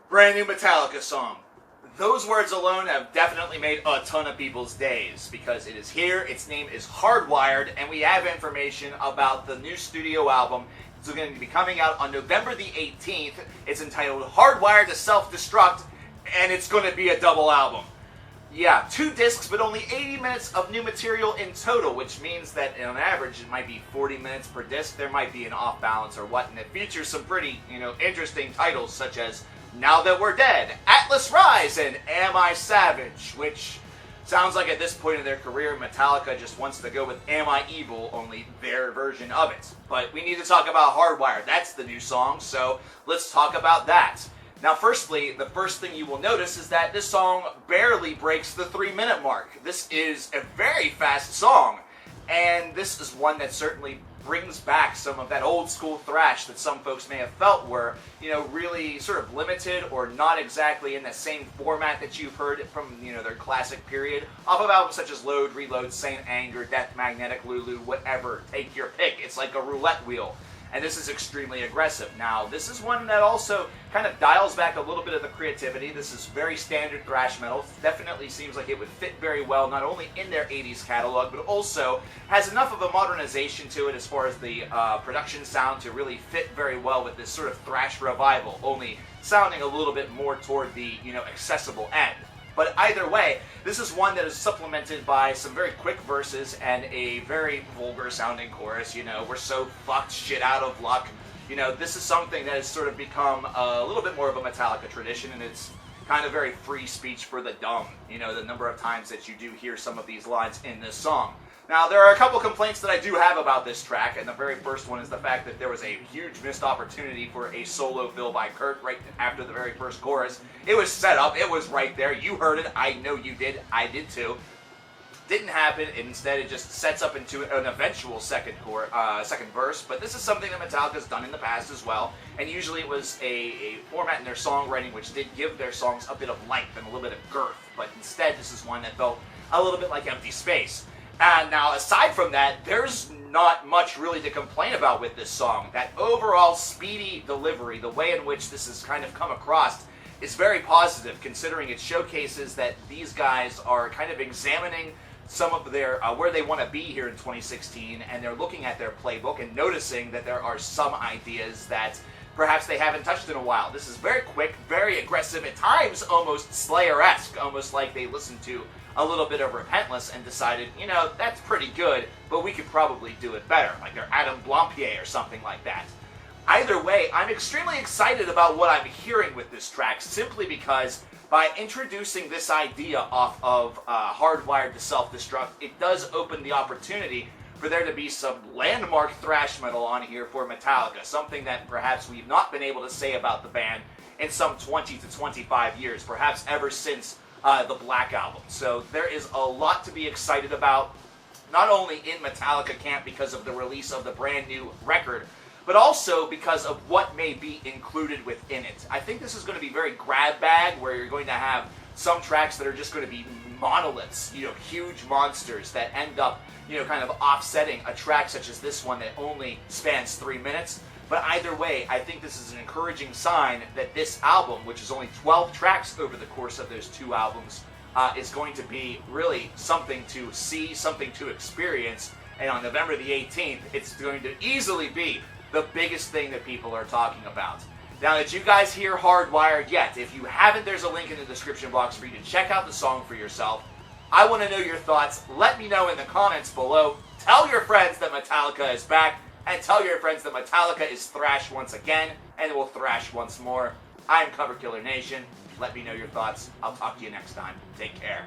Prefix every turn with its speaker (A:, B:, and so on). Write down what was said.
A: Brand new Metallica song. Those words alone have definitely made a ton of people's days because it is here, its name is Hardwired, and we have information about the new studio album. It's going to be coming out on November the 18th. It's entitled Hardwired to Self Destruct, and it's going to be a double album. Yeah, 2 discs, but only 80 minutes of new material in total, which means that on average it might be 40 minutes per disc. There might be an off balance or what, and it features some pretty, interesting titles such as Now That We're Dead, Atlas Rise, and Am I Savage, which sounds like at this point in their career, Metallica just wants to go with Am I Evil, only their version of it. But we need to talk about Hardwired. That's the new song, so let's talk about that. Now, firstly, the first thing you will notice is that this song barely breaks the 3-minute mark. This is a very fast song, and this is one that certainly brings back some of that old school thrash that some folks may have felt were, really sort of limited or not exactly in the same format that you've heard from, their classic period off of albums such as Load, Reload, Saint Anger, Death Magnetic, Lulu, whatever. Take your pick. It's like a roulette wheel. And this is extremely aggressive. Now, this is one that also kind of dials back a little bit of the creativity. This is very standard thrash metal. Definitely seems like it would fit very well, not only in their 80s catalog, but also has enough of a modernization to it as far as the production sound to really fit very well with this sort of thrash revival, only sounding a little bit more toward the, accessible end. But either way, this is one that is supplemented by some very quick verses and a very vulgar-sounding chorus. We're so fucked, shit out of luck. This is something that has sort of become a little bit more of a Metallica tradition, and it's kind of very free speech for the dumb. The number of times that you do hear some of these lines in this song. Now, there are a couple complaints that I do have about this track, and the very first one is the fact that there was a huge missed opportunity for a solo fill by Kurt right after the very first chorus. It was set up, it was right there, you heard it, I know you did, I did too. Didn't happen, instead it just sets up into an eventual second verse, but this is something that Metallica's done in the past as well, and usually it was a format in their songwriting which did give their songs a bit of length and a little bit of girth, but instead this is one that felt a little bit like empty space. And now, aside from that, there's not much really to complain about with this song. That overall speedy delivery, the way in which this has kind of come across, is very positive, considering it showcases that these guys are kind of examining some of their where they want to be here in 2016, and they're looking at their playbook and noticing that there are some ideas that perhaps they haven't touched in a while. This is very quick, very aggressive, at times almost Slayer-esque, almost like they listened to a little bit of Repentless and decided, that's pretty good, but we could probably do it better, like they're Adam Blampied or something like that. Either way, I'm extremely excited about what I'm hearing with this track, simply because by introducing this idea off of Hardwired to Self Destruct, it does open the opportunity for there to be some landmark thrash metal on here for Metallica, something that perhaps we've not been able to say about the band in some 20 to 25 years, perhaps ever since the Black Album. So there is a lot to be excited about, not only in Metallica camp because of the release of the brand new record, but also because of what may be included within it. I think this is going to be very grab bag, where you're going to have some tracks that are just going to be monoliths, huge monsters that end up, kind of offsetting a track such as this one that only spans 3 minutes. But either way, I think this is an encouraging sign that this album, which is only 12 tracks over the course of those 2 albums, is going to be really something to see, something to experience. And on November the 18th, it's going to easily be the biggest thing that people are talking about. Now, did you guys hear Hardwired yet? If you haven't, there's a link in the description box for you to check out the song for yourself. I want to know your thoughts. Let me know in the comments below. Tell your friends that Metallica is back. And tell your friends that Metallica is thrash once again, and will thrash once more. I'm Coverkiller Nation. Let me know your thoughts. I'll talk to you next time. Take care.